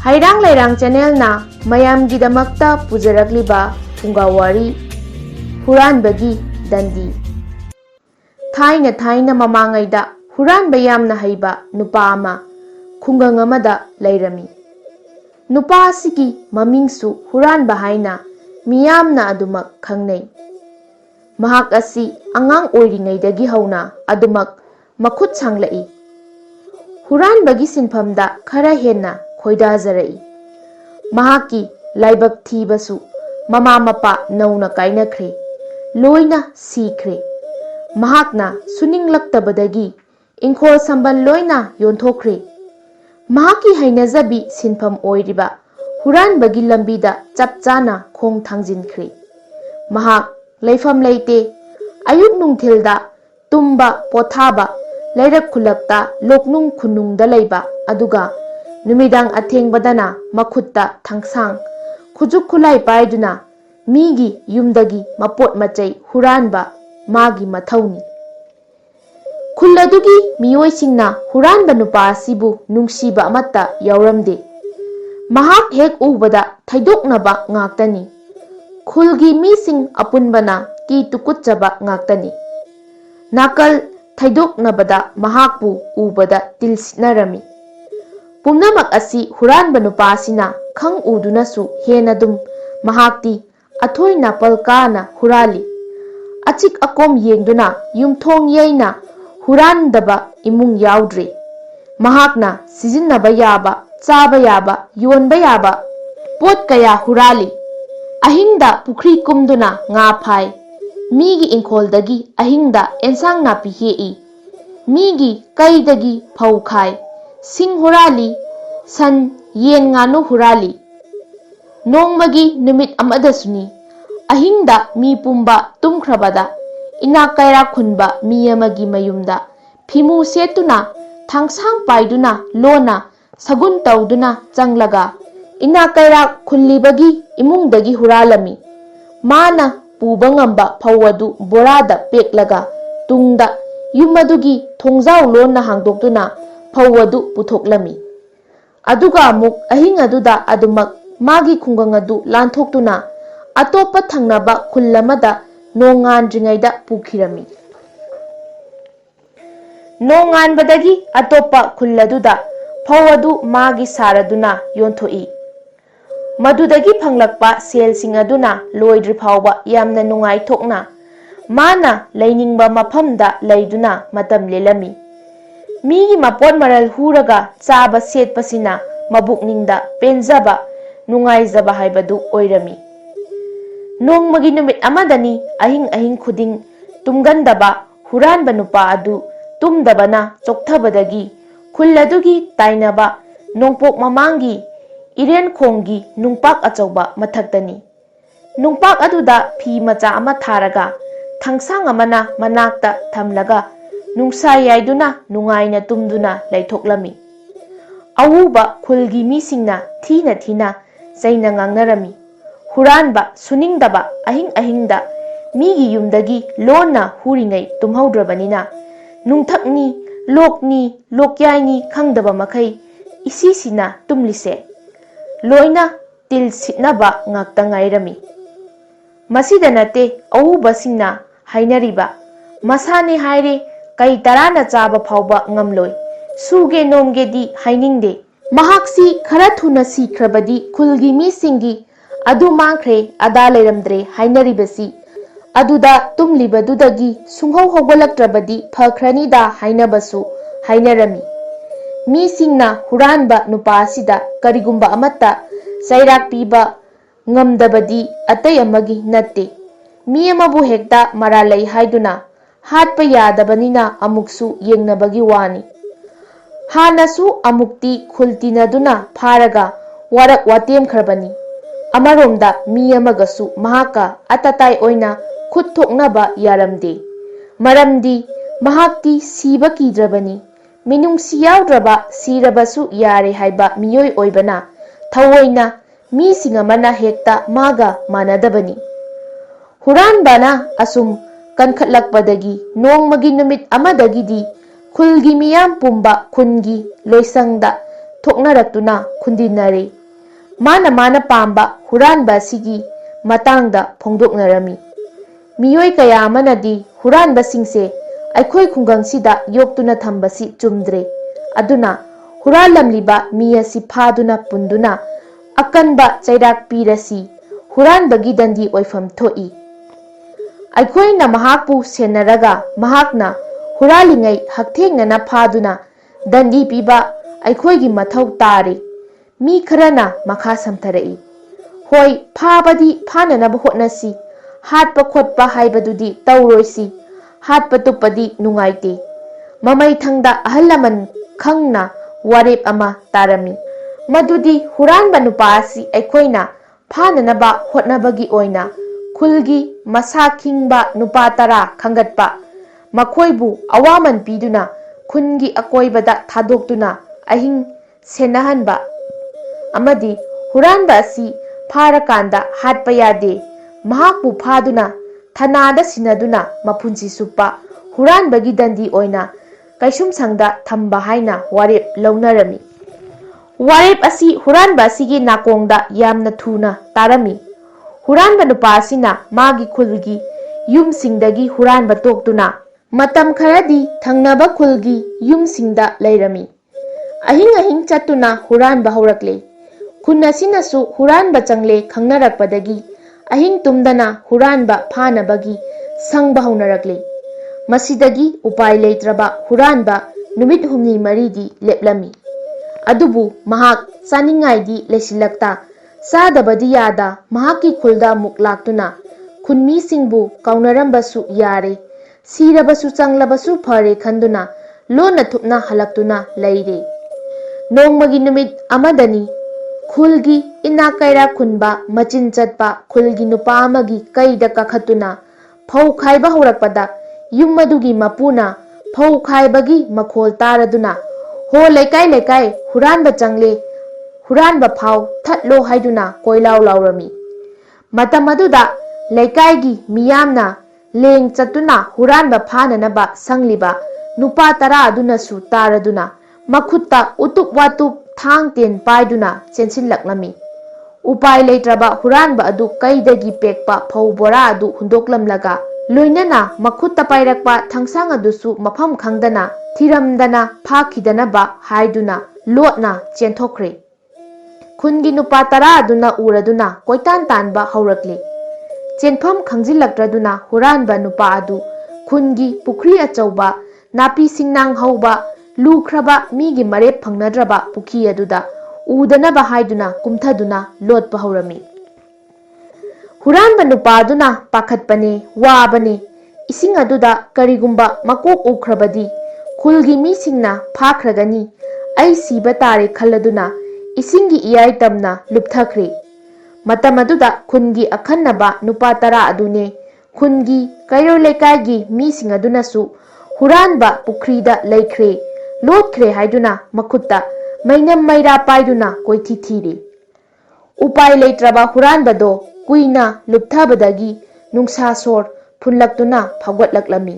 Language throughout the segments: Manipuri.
हाइरांग लाइरांग चैनल ना मयामगिदमक्ता पुजरकलिबा फुंगावारी हुरानबगी दंदी थाइना ममांगैदा हुरानबा यामना हैबा नुपा अमा खुंगंग अमदा लैरमी नुपा असिगी ममिंगसु हुरानबा हाइना मियामना अदुमक खंगनै महाक असि अंगांग ओइरिङैदगी हौना अदुमक मखुत सांगलई हुरानबगी सिनफमदा खरा हेन्ना खोइदाजरई महाकी लाइबक थीबसु ममा मपा नौना काइनख्रे लोइना सीख्रे महाकना सुनिंगलक्तबदगी इंखोल संबल लोइना योंथोख्रे महाकी हैनजबी सिनफम ओइरिबा हुरानबगी लंबीदा चपचाना खोंग थांजिनख्रे महाक लैफम लैते अयुक नुंगथिलदा तुम्बा पोथाबा लैरक खुलक्ता लोकनुंग खुनुंगदा लैबा अदुगा नुमिदांग अथेंगबदना मखुत्ता थांगसांग खुजुक खुलाई पाइदुना मीगी युमदगी मपोट मचै हुरानबा मागी मथौनी खुल्लदुगी मियोइसिंगना हुरानबा नुपा असिबु नुंगसीबा अमत्ता यावरमदे महाक हेक उबदा थैदोकनबा ngaktani खुलगी मीसिंग अपुनबना की तुकुच्चबा ngaktani नाकल थैदोकनबदा महाकपु उबदा तिलसिनरमी पुमनमक असि हुरानबा नुपा असिना खंग उदुनसु हेनदुम महाकती अथोय नापल काना हुराली अचिक अकोम येंगदुना युमथोंग येना हुरानदबा इमुंग याउद्रे महाकना सिजिन्नबा याबा चाबा याबा योनबा याबा पोट कया हुराली अहिंगदा पुखरी कुमदुना nga phai मीगी इंखोलदगी अहिंगदा एंसांग नापी हेई मीगी कईदगी फौ खाय सिंग हुराली सन येन ngaनु हुराली नोंगमगी नुमित अमदसुनी अहिंगदा मी पुंबा तुम्ख्रबदा इना कैरा खुनबा मी अमगी मयुमदा फिमु सेतुना थांगसांग पाइदुना लोना सगुन तौदुना चंगलगा इना कैरा खुल्लिबगी इमुंगदगी हुरालमी माना पुबंगंबा फौवदु बोरादा पेक्लगा तुंगदा युमदुगी थोंजाव लोना हांगदोक्तुना फौवदु पुथोक्लमी अदुगा अमुक अहिंग अदुदा अदुमक मागी खुंगंग अदु लांथोक्तुना अतोप थंगनबा खुल्लमदा नोंगानद्रिङैदा पुखिरमी नोंगानबदगी अतोप खुल्लदुदा फौवदु मागी सारदुना योंथोई मदुदगी फंगलक्पा सेलसिंग अदुना लोइद्रि फावबा यामना नुंगाइथोकना माना लैनिंगबा मफमदा लैदुना मतम लेलमी मीगी मपोट मरल हुरगा चाबा सेटपसिना मबुकनिंगदा पेंजबा नुंगाइजबा हाइबदु ओइरमी नोंगमगी नुमित अमदनी अहिंग अहिंग खुदिंग तुमगंदबा हुरानबा नुपा अदु तुमदबना चोक्थबदगी खुल्लदुगी ताइनबा नोंपोक ममांगी इरेन खोंगी नुंपाक अचौबा मथक्तनी नुंपाक अदुदा फी मचा अमा थारगा थांगसांग अमना मनाक्ता थमलगा नुंसा याइदुना नुंगाइना तुमदुना लैथोक्लमी अवुबा खुलगी मीसिंगना थीना चैना ngangnarami हुरानबा सुनिंगदबा अहिंग अहिंगदा मीगी युमदगी लोना हुरिङै तुम्हौद्रबनिना नुंथक्नी लोकनी लोक्याइनी खंगदबा मखै इसीसिना तुमलिसे लोइना तिल सिटनबा ngakta ngairami masida nate awubasingna hainariba masane haire kai tarana chaba phauba ngamloi suge nomge di hainingde mahaksi khara thuna sikrabadi khulgi mi singi adu mangkhre ada leiramdre hainaribasi aduda tumlibadudagi sunghau hogolaktrabadi phakhrani da hainabasu hainarami mi singna huranba nupa asida karigumba amatta sairak piba ngamdabadi atay amagi natte mi amabu hekta maralai haiduna hatpa yadabanina amuksu yengnabagi wani hanasu amukti khultinaduna pharaga warak watem khrabani amaromda mi amagasu mahaka atatai oina khutthoknaba yaramde maramdi mahakti siba kidrabani minungsi yaudraba sirabasu yare haiba miyoi oibana thawoina mi singamana hekta maga manadabani huranbana asum kankhatlakpadagi nongmagi numit amadagi di khulgi miyam pumba khungi loisangda थोक्नरक्तुना खुंदिन्नरे माना माना Pamba हुरानबा सिगी matangda phongdoknarami miyoi kaya amanadi huranbasingse aikhoi khungangsida yoktuna thambasi chumdre aduna huralamliba mi asi phaduna punduna akanba chairak pirasi huranbagi dandi oifam thoi aikhoi na mahakpu senaraga mahakna huralingai hakthengna phaduna dandi piba aikhoi gi mathau tare mi kharana makha samtharai hoi phabadi phananaba hotnasi hatpa khotpa haibadudi tauroisi hatpa tupadi nungaite mamai thangda ahalaman khangna warep ama tarami madudi huranba nupa asi aikhoina phananaba hotnabagi oina khulgi masa khingba nupa tara khangatpa makhoibu awaman piduna khungi akoibada thadoktuna ahing senahanba amadi huranba asi फारकांदा हाटपा यादे महाकु फादुना थानादा सिनादुना मपुंसी सुप्पा हुरानबगी दंदी ओइना कैसुम संगदा थंबा हाइना वारेप लौनरमी वारेप असी हुरानबा असीगी नाकोंगदा यामना थुना तारमी हुरानबा नुपा असीना मागी खुलगी युम सिंगदगी हुरानबा तोक्तुना मतम खरदी थंगनबा खुलगी युम सिंगदा लैरमी अहिंग अहिंग चतुना हुरानबा हौरकले खुन्नसिनसु हुरानबा चंगले खंगनरकपदगी अहिंग तुमदना हुरानबा फानबगी संगबा हौनरकले मसिदगी उपाय लेत्रबा हुरानबा नुमित हुमनी मरीदी लेपलमी अदुबु महाक चानिंगाइदी लेसिलक्ता सादबदी यादा महाकी खुलदा मुक्लाक्तुना खुन्मी सिंगबु काउनरंबसु यारे सिरबसु चंगलबसु फरे खंदुना लोना थुपना हलक्तुना लैरे नोंगमगी नुमित अमदनी खुलगी इना कैरा खुनबा मचिन चटपा खुलगी नुपा अमगी कैदा कखतुना फौ खाइबा हौरकपदा युम मदुगी मपुना फौ खाइबगी मखोल तारदुना हो लेकाय लेकाय हुरानबा चंगले हुरानबा फाव थटलो हाइदुना कोइलाव लाउरमी मतम अदुदा लेकायगी मियामना लेंग चतुना हुरानबा फाननबा संगलिबा नुपा तरा अदुनसु तारदुना मखुत्ता उतुप वातुप थांग तेन पाइदुना चेंसिलक्लमी उपाय लेत्रबा हुरानबा अदु कैदगी पेकपा फौ बोरा अदु हुंदोकलमलगा लोइनना मखुत्ता पाइरकपा थंगसांग अदुसु मफम खंगदना थिरमदना फाखिदनबा हाइदुना लोटना चेंथोखरे खुनगी नुपा तरा अदुना उरदुना कोइतान तानबा हौरकले चेंफम खंजिलक्त्रदुना हुरानबा नुपा अदु खुनगी पुखरी अचौबा नापी सिंगनांग हौबा लुख्रबा मीगी मरेप फंगनद्रबा पुखी अदुदा उदनबा हाइदुना कुमथदुना लोटपा हौरमी हुरानबा नुपा अदुना पाखतपने वाबने इसिंग अदुदा करिगुंबा मकोक उख्रबदी खुलगी मीसिंगना फाख्रगनी ऐ सीबा तारे खल्लदुना इसिंगी इयाय तमना लुप्थख्रे मतम अदुदा खुनगी अखन्नबा नुपा तरा अदुने खुनगी कैरो लेकायगी मीसिंग अदुनसु हुरानबा पुखरीदा लैख्रे लोटख्रे हाइदुना मखुत्ता मैनम मैरा पाइदुना कोइथी थीरे उपाय लेत्रबा हुरानबदो कुइना लुप्थबदगी नुंसा सोर फुनलक्तुना फगवटलक्लमी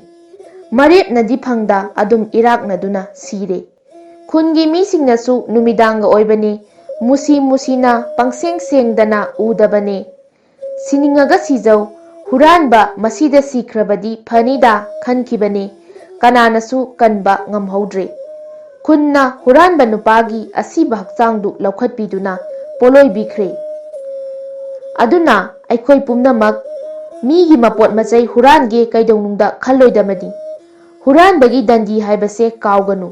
मरेप नदी फंगदा अदुम इराकनदुना सीरे खुनगी मीसिंगनसु नुमिदांगा ओइबने मुसी मुसीना पंगसेंग सेंगदना उदबने सिनिंगगा सिजौ हुरानबा मसीदा सीख्रबदी फनीदा खनखिबने कनानसु कनबा ngамहौद्रे खुन्ना हुरानबा नुपागी असीबा हक्चांगदु लौखटपीदुना पोलोइबिख्रे अदुना अैखोइ पुमनमक मीगी मपोट मचै हुरानगे कैदौनुंदा खल्लोइदमदी हुरानबगी दंदी हाइबसे काउगनु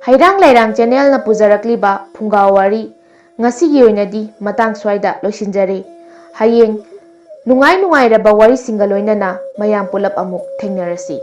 हैरांग लैरांग चैनल ना पुजरकलिबा फुंगाव वारी ngasiगी ओइनदी मतंग स्वाइदा लोइसिनजरे हयेंग नुंगाइ नुंगाइरबा वारी सिंगल ओइनना मयाम पुलप अमुक थेंगनरसी।